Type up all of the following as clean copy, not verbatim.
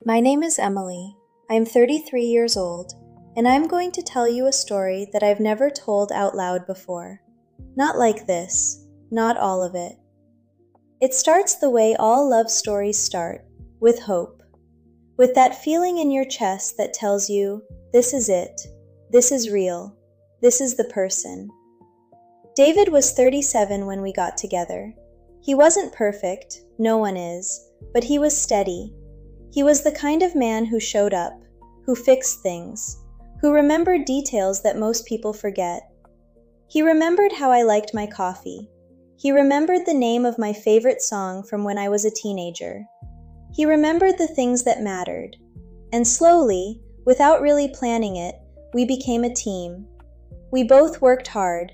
My name is Emily. I am 33 years old, and I'm going to tell you a story that I've never told out loud before. Not like this, not all of it. It starts the way all love stories start, with hope. With that feeling in your chest that tells you, this is it, this is real, this is the person. David was 37 when we got together. He wasn't perfect, no one is, but he was steady. He was the kind of man who showed up, who fixed things, who remembered details that most people forget. He remembered how I liked my coffee. He remembered the name of my favorite song from when I was a teenager. He remembered the things that mattered. And slowly, without really planning it, we became a team. We both worked hard.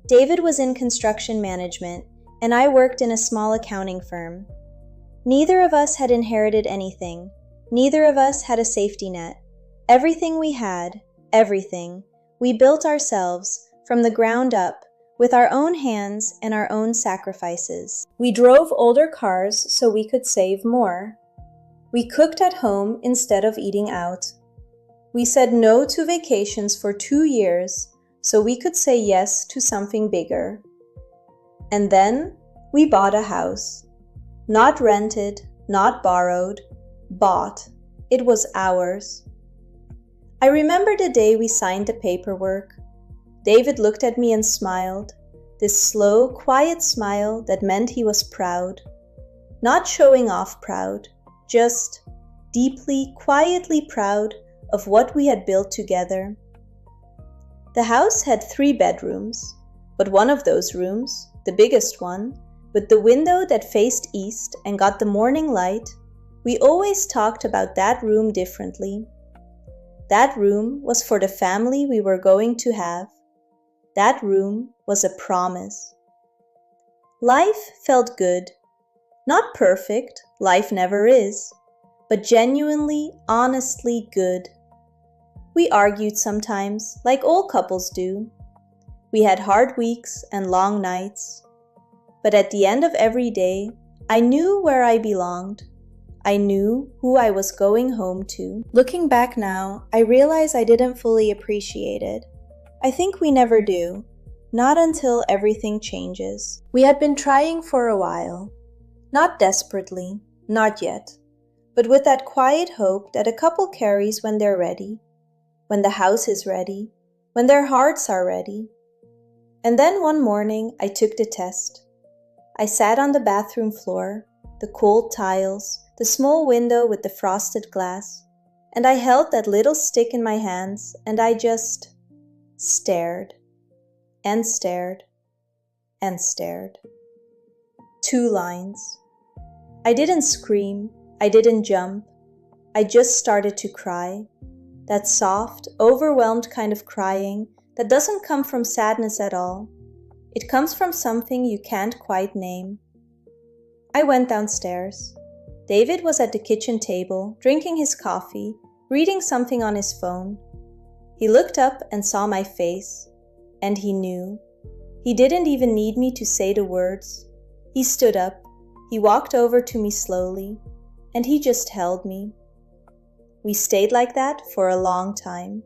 David was in construction management, and I worked in a small accounting firm. Neither of us had inherited anything. Neither of us had a safety net. Everything we had, everything, we built ourselves, from the ground up, with our own hands and our own sacrifices. We drove older cars so we could save more. We cooked at home instead of eating out. We said no to vacations for 2 years so we could say yes to something bigger. And then we bought a house. Not rented, not borrowed, bought. It was ours. I remember the day we signed the paperwork. David looked at me and smiled, this slow, quiet smile that meant he was proud. Not showing off proud, just deeply, quietly proud of what we had built together. The house had 3 bedrooms, but one of those rooms, the biggest one, with the window that faced east and got the morning light, we always talked about that room differently. That room was for the family we were going to have. That room was a promise. Life felt good. Not perfect, life never is, but genuinely, honestly good. We argued sometimes, like all couples do. We had hard weeks and long nights. But at the end of every day, I knew where I belonged. I knew who I was going home to. Looking back now, I realize I didn't fully appreciate it. I think we never do. Not until everything changes. We had been trying for a while. Not desperately, not yet. But with that quiet hope that a couple carries when they're ready. When the house is ready. When their hearts are ready. And then one morning, I took the test. I sat on the bathroom floor, the cold tiles, the small window with the frosted glass, and I held that little stick in my hands and I just stared and stared and stared. 2 lines. I didn't scream, I didn't jump, I just started to cry. That soft, overwhelmed kind of crying that doesn't come from sadness at all. It comes from something you can't quite name. I went downstairs. David was at the kitchen table, drinking his coffee, reading something on his phone. He looked up and saw my face, and he knew. He didn't even need me to say the words. He stood up, he walked over to me slowly, and he just held me. We stayed like that for a long time.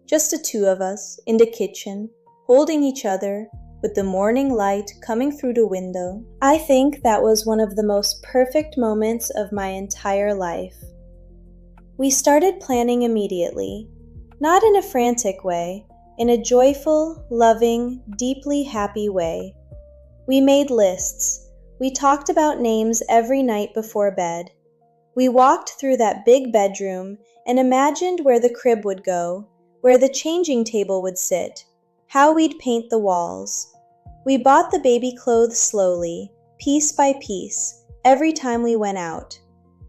Just the 2 of us, in the kitchen, holding each other, with the morning light coming through the window. I think that was one of the most perfect moments of my entire life. We started planning immediately, not in a frantic way, in a joyful, loving, deeply happy way. We made lists. We talked about names every night before bed. We walked through that big bedroom and imagined where the crib would go, where the changing table would sit, how we'd paint the walls. We bought the baby clothes slowly, piece by piece, every time we went out.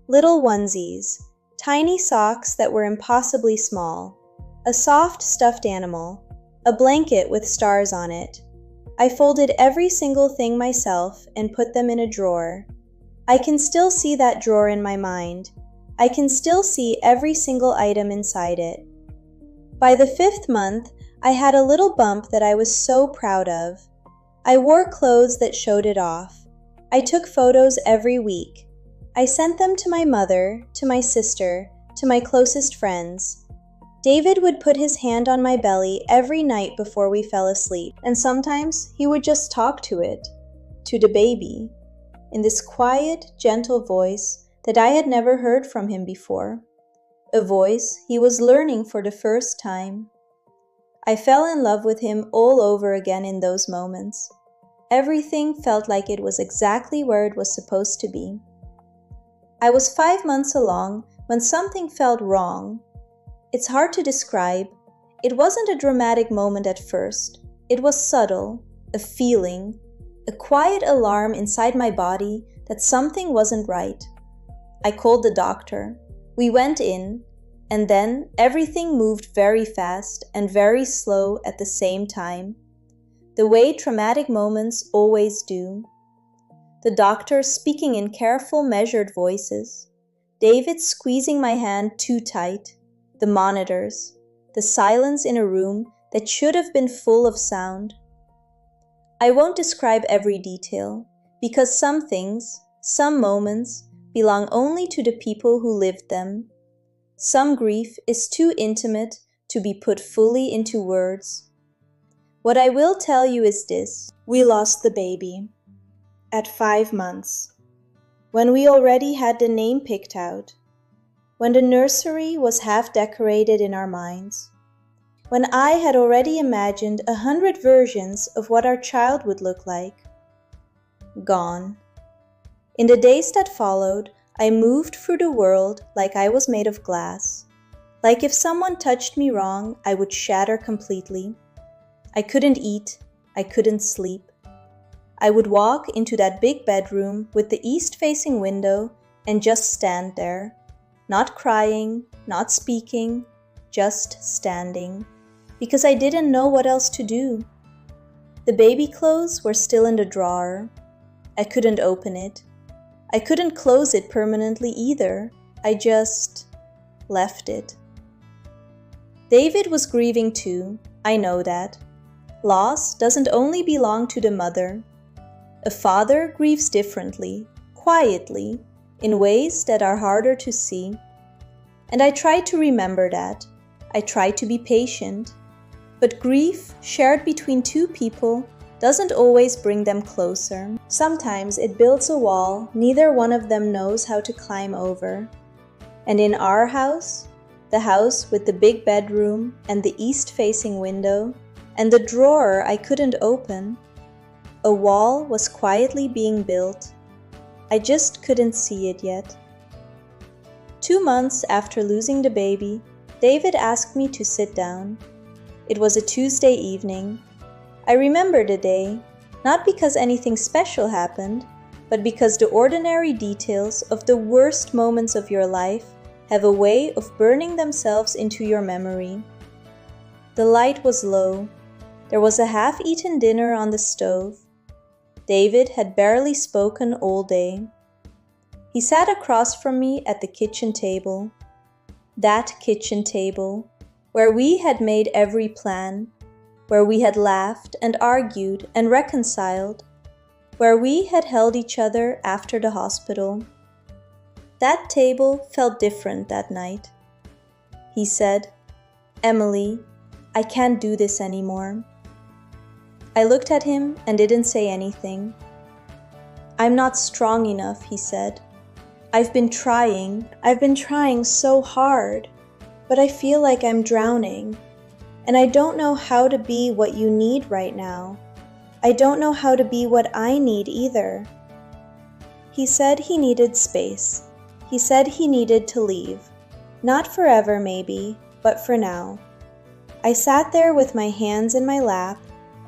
Little onesies, tiny socks that were impossibly small, a soft stuffed animal, a blanket with stars on it. I folded every single thing myself and put them in a drawer. I can still see that drawer in my mind. I can still see every single item inside it. By the 5th month, I had a little bump that I was so proud of. I wore clothes that showed it off. I took photos every week. I sent them to my mother, to my sister, to my closest friends. David would put his hand on my belly every night before we fell asleep, and sometimes he would just talk to it, to the baby, in this quiet, gentle voice that I had never heard from him before, a voice he was learning for the first time. I fell in love with him all over again in those moments. Everything felt like it was exactly where it was supposed to be. I was 5 months along when something felt wrong. It's hard to describe. It wasn't a dramatic moment at first. It was subtle, a feeling, a quiet alarm inside my body that something wasn't right. I called the doctor. We went in, and then everything moved very fast and very slow at the same time, the way traumatic moments always do. The doctor speaking in careful, measured voices, David squeezing my hand too tight, the monitors, the silence in a room that should have been full of sound. I won't describe every detail, because some things, some moments, belong only to the people who lived them. Some grief is too intimate to be put fully into words. What I will tell you is this: we lost the baby at 5 months, when we already had the name picked out, when the nursery was half decorated in our minds, when I had already imagined 100 versions of what our child would look like. Gone. In the days that followed, I moved through the world like I was made of glass. Like if someone touched me wrong, I would shatter completely. I couldn't eat, I couldn't sleep. I would walk into that big bedroom with the east-facing window and just stand there, not crying, not speaking, just standing, because I didn't know what else to do. The baby clothes were still in the drawer. I couldn't open it. I couldn't close it permanently either. I just left it. David was grieving too, I know that. Loss doesn't only belong to the mother. A father grieves differently, quietly, in ways that are harder to see. And I try to remember that. I try to be patient. But grief shared between two people doesn't always bring them closer. Sometimes it builds a wall neither one of them knows how to climb over. And in our house, the house with the big bedroom and the east-facing window, and the drawer I couldn't open, a wall was quietly being built. I just couldn't see it yet. 2 months after losing the baby, David asked me to sit down. It was a Tuesday evening. I remember the day, not because anything special happened, but because the ordinary details of the worst moments of your life have a way of burning themselves into your memory. The light was low. There was a half-eaten dinner on the stove. David had barely spoken all day. He sat across from me at the kitchen table. That kitchen table, where we had made every plan, where we had laughed and argued and reconciled, where we had held each other after the hospital. That table felt different that night. He said, "Emily, I can't do this anymore." I looked at him and didn't say anything. "I'm not strong enough," he said. I've been trying so hard, but I feel like I'm drowning. And I don't know how to be what you need right now. I don't know how to be what I need either." He said he needed space. He said he needed to leave. Not forever maybe, but for now. I sat there with my hands in my lap,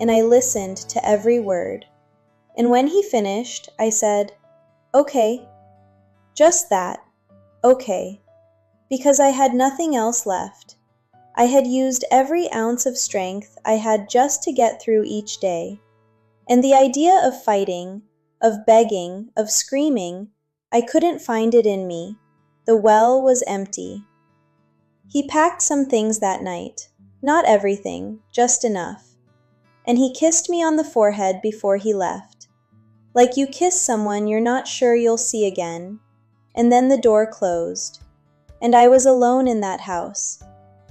and I listened to every word. And when he finished, I said, "Okay." Just that, okay, because I had nothing else left. I had used every ounce of strength I had just to get through each day. And the idea of fighting, of begging, of screaming, I couldn't find it in me. The well was empty. He packed some things that night, not everything, just enough. And he kissed me on the forehead before he left. Like you kiss someone you're not sure you'll see again. and then the door closed. And I was alone in that house.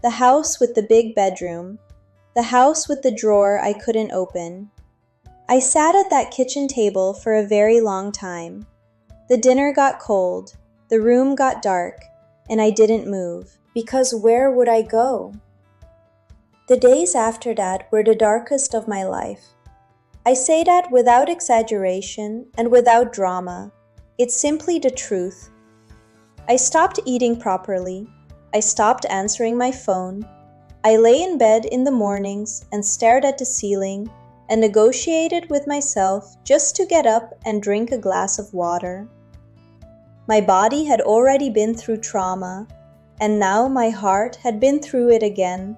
The house with the big bedroom. The house with the drawer I couldn't open. I sat at that kitchen table for a very long time. The dinner got cold, the room got dark, and I didn't move, because where would I go? The days after that were the darkest of my life. I say that without exaggeration and without drama. It's simply the truth. I stopped eating properly. I stopped answering my phone. I lay in bed in the mornings and stared at the ceiling and negotiated with myself just to get up and drink a glass of water. My body had already been through trauma, and now my heart had been through it again.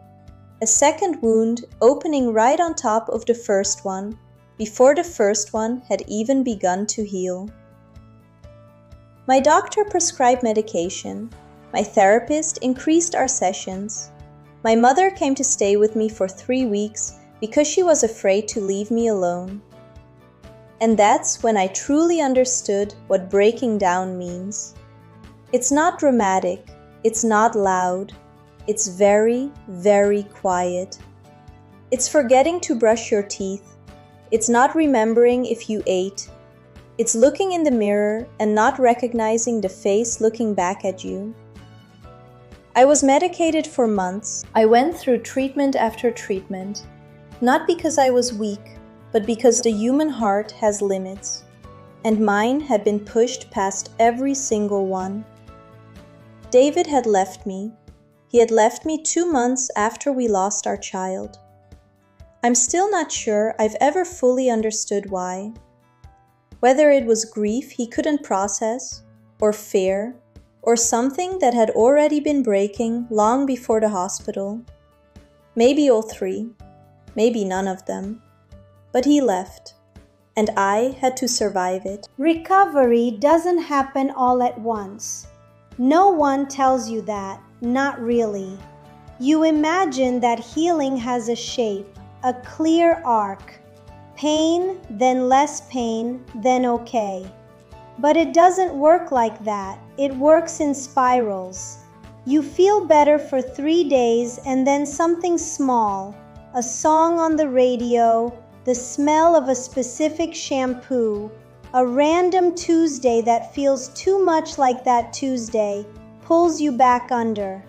A second wound opening right on top of the first one, before the first one had even begun to heal. My doctor prescribed medication. My therapist increased our sessions. My mother came to stay with me for 3 weeks because she was afraid to leave me alone. And that's when I truly understood what breaking down means. It's not dramatic, it's not loud, it's very, very quiet. It's forgetting to brush your teeth. It's not remembering if you ate. It's looking in the mirror and not recognizing the face looking back at you. I was medicated for months. I went through treatment after treatment, not because I was weak, but because the human heart has limits, and mine had been pushed past every single one. David had left me. He had left me 2 months after we lost our child. I'm still not sure I've ever fully understood why. Whether it was grief he couldn't process, or fear, or something that had already been breaking long before the hospital. Maybe all three, maybe none of them. But he left, and I had to survive it. Recovery doesn't happen all at once. No one tells you that, not really. You imagine that healing has a shape, a clear arc. Pain, then less pain, then okay. But it doesn't work like that. It works in spirals. You feel better for 3 days and then something small, a song on the radio, the smell of a specific shampoo, a random Tuesday that feels too much like that Tuesday, pulls you back under.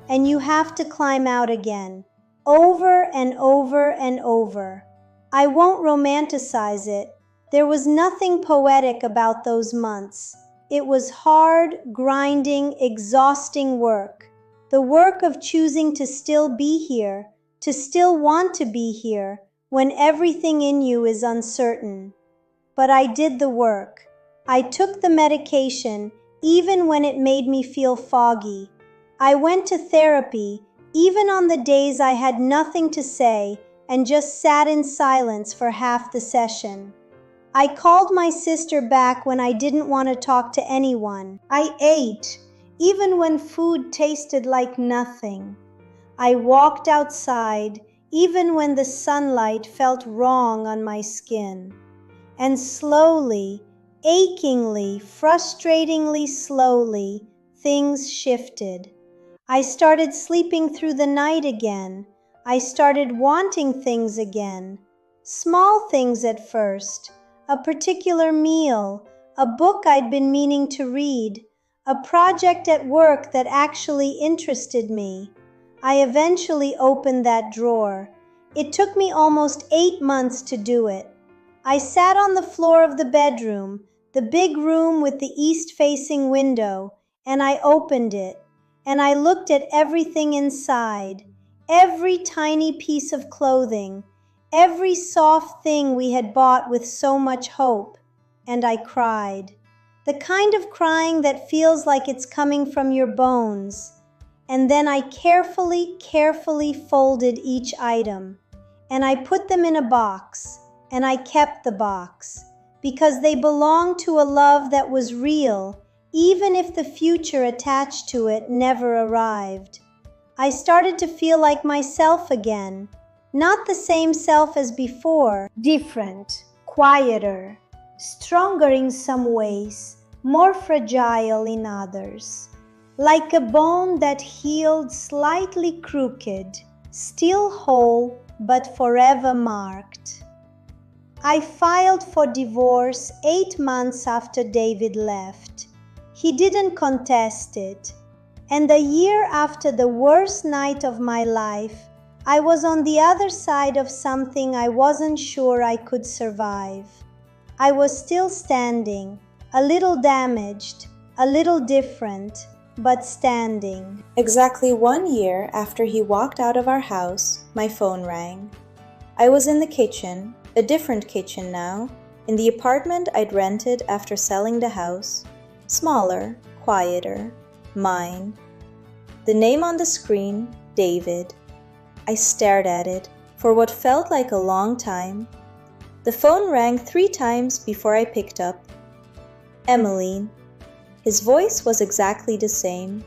And you have to climb out again, over and over and over. I won't romanticize it. There was nothing poetic about those months. It was hard, grinding, exhausting work. The work of choosing to still be here, to still want to be here, when everything in you is uncertain. But I did the work. I took the medication, even when it made me feel foggy. I went to therapy, even on the days I had nothing to say, and just sat in silence for half the session. I called my sister back when I didn't want to talk to anyone. I ate, even when food tasted like nothing. I walked outside, even when the sunlight felt wrong on my skin. And slowly, achingly, frustratingly slowly, things shifted. I started sleeping through the night again. I started wanting things again. Small things at first. A particular meal, a book I'd been meaning to read, a project at work that actually interested me. I eventually opened that drawer. It took me almost 8 months to do it. I sat on the floor of the bedroom, the big room with the east-facing window, and I opened it, and I looked at everything inside. Every tiny piece of clothing, every soft thing we had bought with so much hope, and I cried. The kind of crying that feels like it's coming from your bones. And then I carefully folded each item, and I put them in a box, and I kept the box, because they belonged to a love that was real, even if the future attached to it never arrived. I started to feel like myself again, not the same self as before, different, quieter, stronger in some ways, more fragile in others, like a bone that healed slightly crooked, still whole but forever marked. I filed for divorce 8 months after David left. He didn't contest it. And a year after the worst night of my life, I was on the other side of something I wasn't sure I could survive. I was still standing, a little damaged, a little different, but standing. Exactly 1 year after he walked out of our house, my phone rang. I was in the kitchen, a different kitchen now, in the apartment I'd rented after selling the house. Smaller, quieter, mine. The name on the screen, David. I stared at it for what felt like a long time. The phone rang 3 times before I picked up. Emmeline. His voice was exactly the same.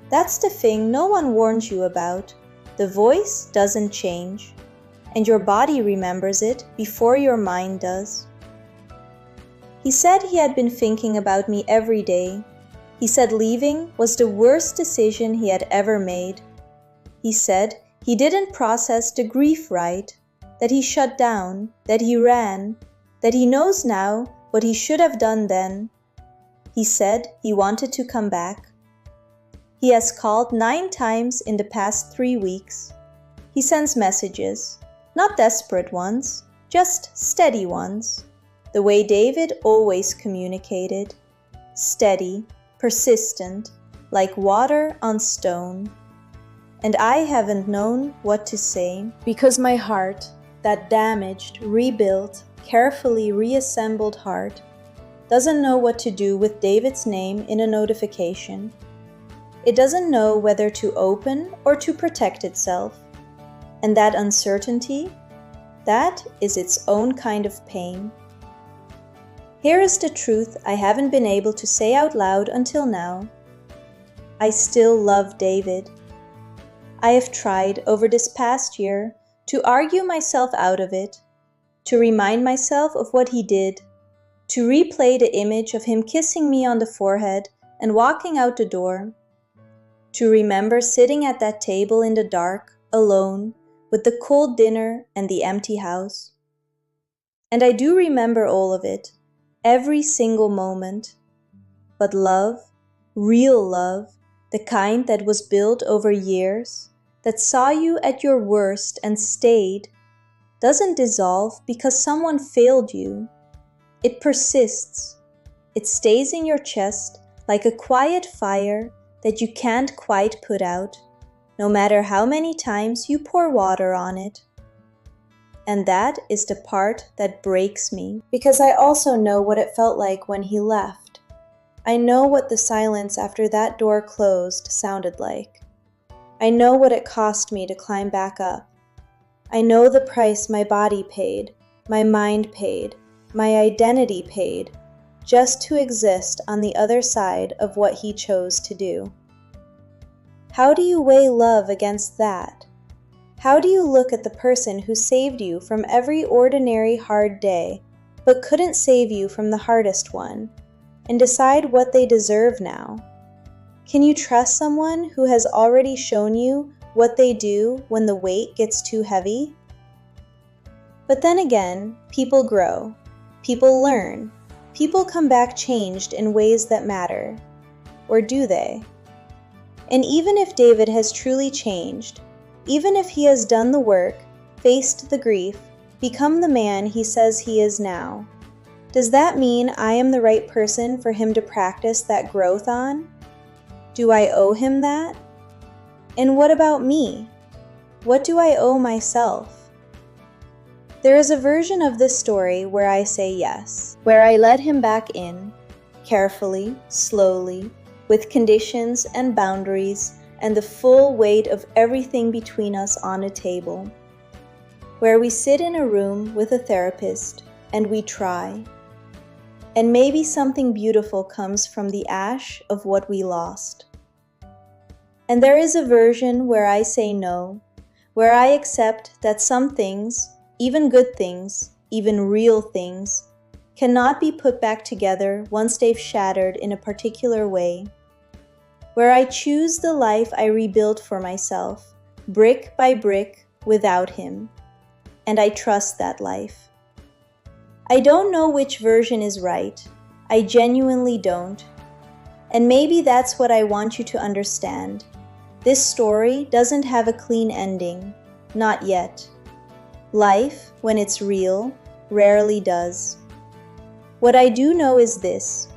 That's the thing no one warns you about. The voice doesn't change, and your body remembers it before your mind does. He said he had been thinking about me every day. He said leaving was the worst decision he had ever made. He said he didn't process the grief right, that he shut down, that he ran, that he knows now what he should have done then. He said he wanted to come back. He has called 9 times in the past 3 weeks. He sends messages, not desperate ones, just steady ones, the way David always communicated. Steady, persistent, like water on stone. And I haven't known what to say, because my heart, that damaged, rebuilt, carefully reassembled heart, doesn't know what to do with David's name in a notification. It doesn't know whether to open or to protect itself. And that uncertainty, that is its own kind of pain. Here is the truth I haven't been able to say out loud until now. I still love David. I have tried over this past year to argue myself out of it, to remind myself of what he did, to replay the image of him kissing me on the forehead and walking out the door, to remember sitting at that table in the dark, alone, with the cold dinner and the empty house. And I do remember all of it, every single moment. But love, real love, the kind that was built over years, that saw you at your worst and stayed, doesn't dissolve because someone failed you. It persists. It stays in your chest like a quiet fire that you can't quite put out, no matter how many times you pour water on it. And that is the part that breaks me, because I also know what it felt like when he left. I know what the silence after that door closed sounded like. I know what it cost me to climb back up. I know the price my body paid, my mind paid, my identity paid, just to exist on the other side of what he chose to do. How do you weigh love against that? How do you look at the person who saved you from every ordinary hard day, but couldn't save you from the hardest one, and decide what they deserve now? Can you trust someone who has already shown you what they do when the weight gets too heavy? But then again, people grow, people learn, people come back changed in ways that matter. Or do they? And even if David has truly changed, even if he has done the work, faced the grief, become the man he says he is now, does that mean I am the right person for him to practice that growth on? Do I owe him that? And what about me? What do I owe myself? There is a version of this story where I say yes, where I let him back in, carefully, slowly, with conditions and boundaries and the full weight of everything between us on a table, where we sit in a room with a therapist and we try. And maybe something beautiful comes from the ash of what we lost. And there is a version where I say no, where I accept that some things, even good things, even real things, cannot be put back together once they've shattered in a particular way. Where I choose the life I rebuild for myself, brick by brick, without him. And I trust that life. I don't know which version is right. I genuinely don't. And maybe that's what I want you to understand. This story doesn't have a clean ending. Not yet. Life, when it's real, rarely does. What I do know is this.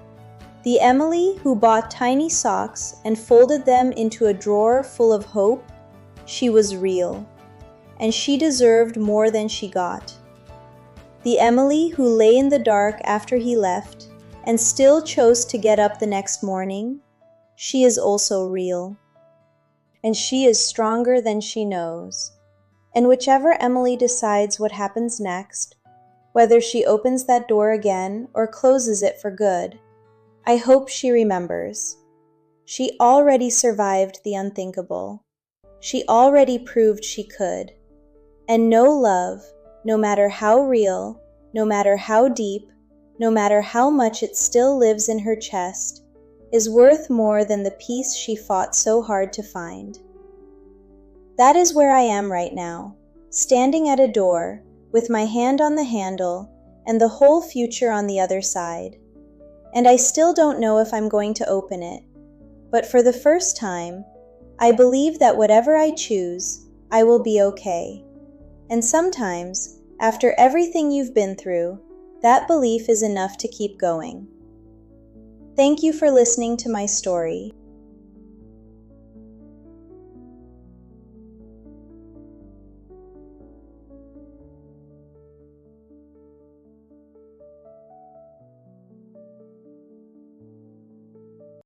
The Emily who bought tiny socks and folded them into a drawer full of hope, she was real. And she deserved more than she got. The Emily who lay in the dark after he left and still chose to get up the next morning, she is also real. And she is stronger than she knows. And whichever Emily decides what happens next, whether she opens that door again or closes it for good, I hope she remembers. She already survived the unthinkable. She already proved she could. And no love, no matter how real, no matter how deep, no matter how much it still lives in her chest, is worth more than the peace she fought so hard to find. That is where I am right now, standing at a door, with my hand on the handle and the whole future on the other side. And I still don't know if I'm going to open it, but for the first time, I believe that whatever I choose, I will be okay. And sometimes, after everything you've been through, that belief is enough to keep going. Thank you for listening to my story.